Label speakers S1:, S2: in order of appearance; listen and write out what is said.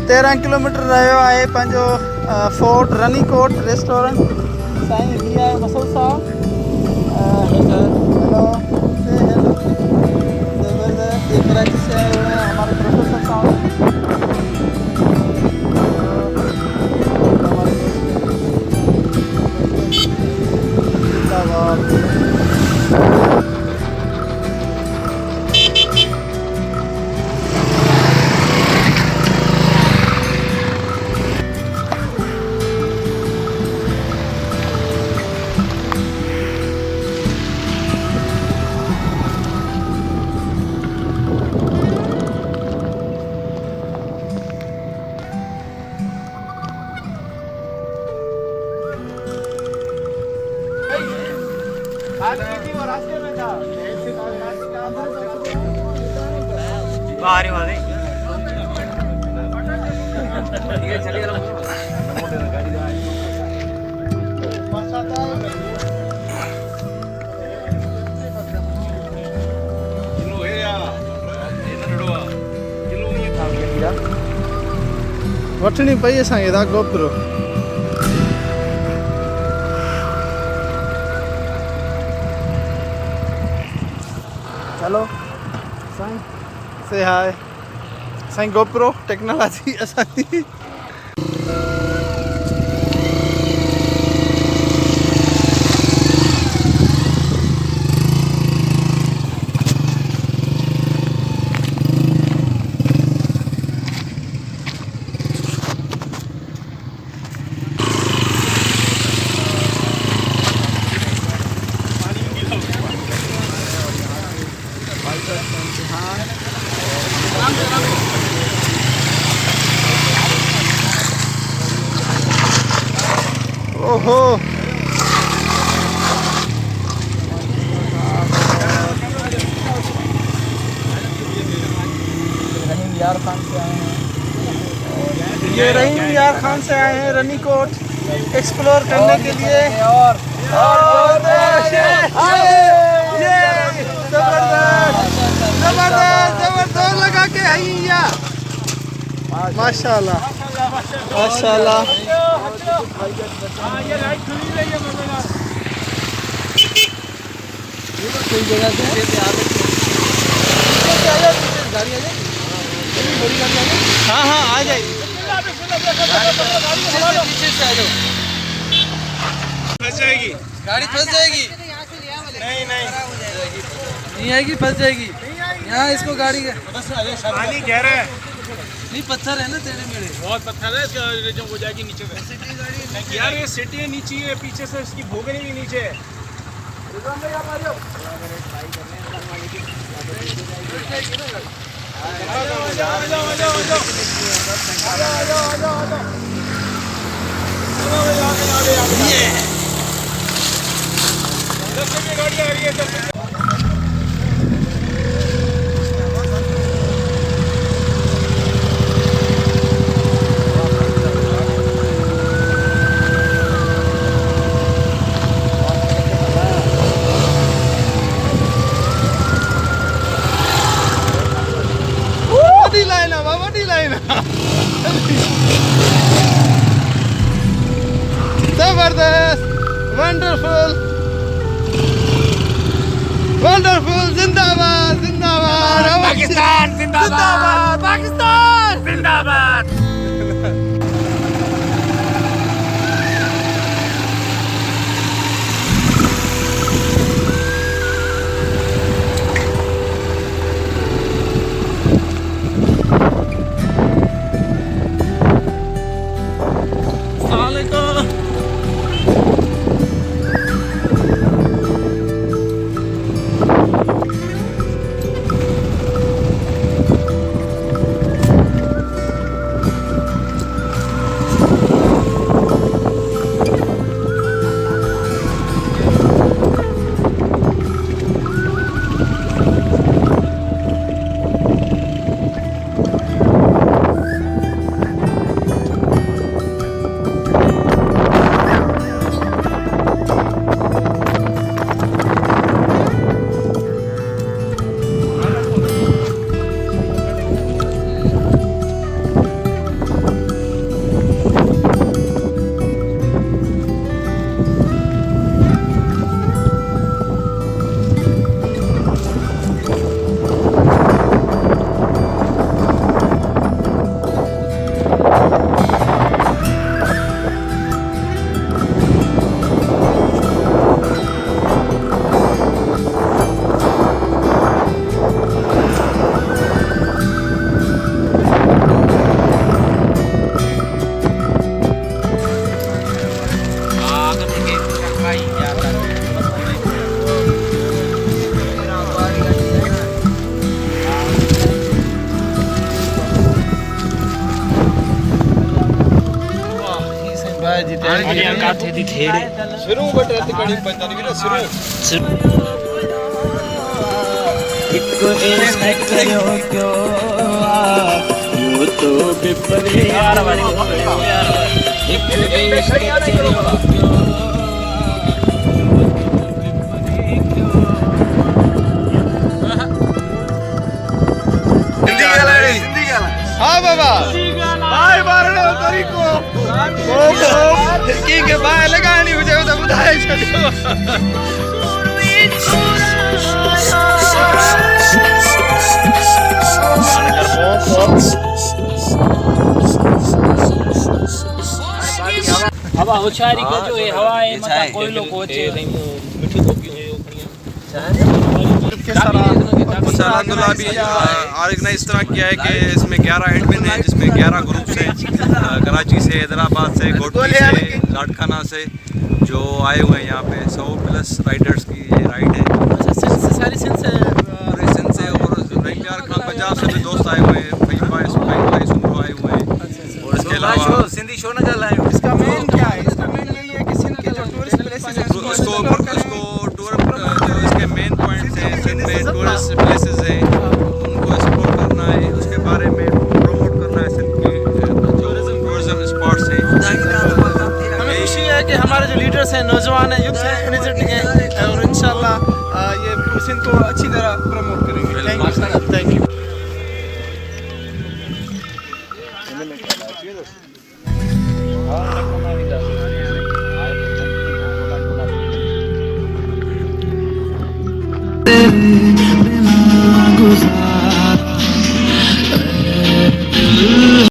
S1: 13 kilometre रहियो आहे पंहिंजो फोर्ट रनी कोट रेस्टोरेंट। साईं दिया है मसूद साहब। हेलो से हेलो जबरदस्त। ये कराची से आए हुए हैं हमारे प्रोफेसर साहब।
S2: बाहर वाले
S1: वठणी पई असांखे दा गोप्रो। हेलो साईं से हाय साईं गोप्रो टेक्नोलॉजी असांजी। ओहो रहीम यार खान से आए हैं। ये रहीम यार खान से आए हैं रनी कोट एक्सप्लोर करने के लिए। और ये जबरदस्त लगा के आइया। माशाल्लाह माशाल्लाह।
S2: ये लाइट खुली रही है
S1: कोई जगह से हाँ हाँ आ जाएगी।
S2: फंस जाएगी
S1: गाड़ी, फंस जाएगी। नहीं आएगी, फंस जाएगी। यहाँ इसको गाड़ी
S2: पानी गहरा है,
S1: नहीं पत्थर है ना टेढ़े मेढ़े,
S2: बहुत पत्थर है, इसका जो हो जाएगी नीचे से। यार ये सिटी है नीचे है, पीछे से इसकी भोगनी भी नीचे है। गाड़ी आ रही है।
S1: जबरदस्त वंडरफुल। वंडरफुल, जिंदाबाद जिंदाबाद
S2: पाकिस्तान जिंदाबाद,
S1: पाकिस्तान
S2: जिंदाबाद।
S1: शुरू बट रत कड़ी पंजाबी ना शुरू हाँ बाबा भाई बारनो तरीको हिरकी के बाय लगानी मुझे तो बुधाए छो
S2: हवा होशियारी का जो है हवा है मतलब कोई लोग होचे मिठी टोपी है
S3: अल्हम्दुलिल्लाह भी ऑर्गेनाइज इस तरह किया है कि इसमें 11 एडमिन हैं जिसमें 11 ग्रुप्स हैं कराची से, हैदराबाद से, गोटली से, लाड़खाना से जो आए हुए हैं यहाँ पे 100+ राइडर्स की ये राइड है।
S2: सारी सिंध से
S3: पूरे सिंध से और पंजाब से भी दोस्त आए हुए हैं, भाई सुंदरो आए हुए हैं। और इसके अलावा
S2: सिंधी शो न चलाए।
S1: इसका मेन क्या है? इसका मेन यही है कि सिंध के जो टूरिस्ट प्लेसेस हैं
S3: उसको टूर जो इसके मेन पॉइंट्स हैं, सिंध में टूरिस्ट प्लेसेस हैं उनको एक्सप्लोर करना है, उसके बारे में प्रमोट करना है सिंध के जो टूरिज्म स्पॉट्स हैं।
S1: हमें खुशी है कि हमारे जो लीडर्स हैं, नौजवान हैं, यूथ हैं, एनर्जेटिक हैं और इंशाल्लाह ये सिंध को अच्छी तरह प्रमोट करेंगे। Thank you.
S4: बिना गुज़ारा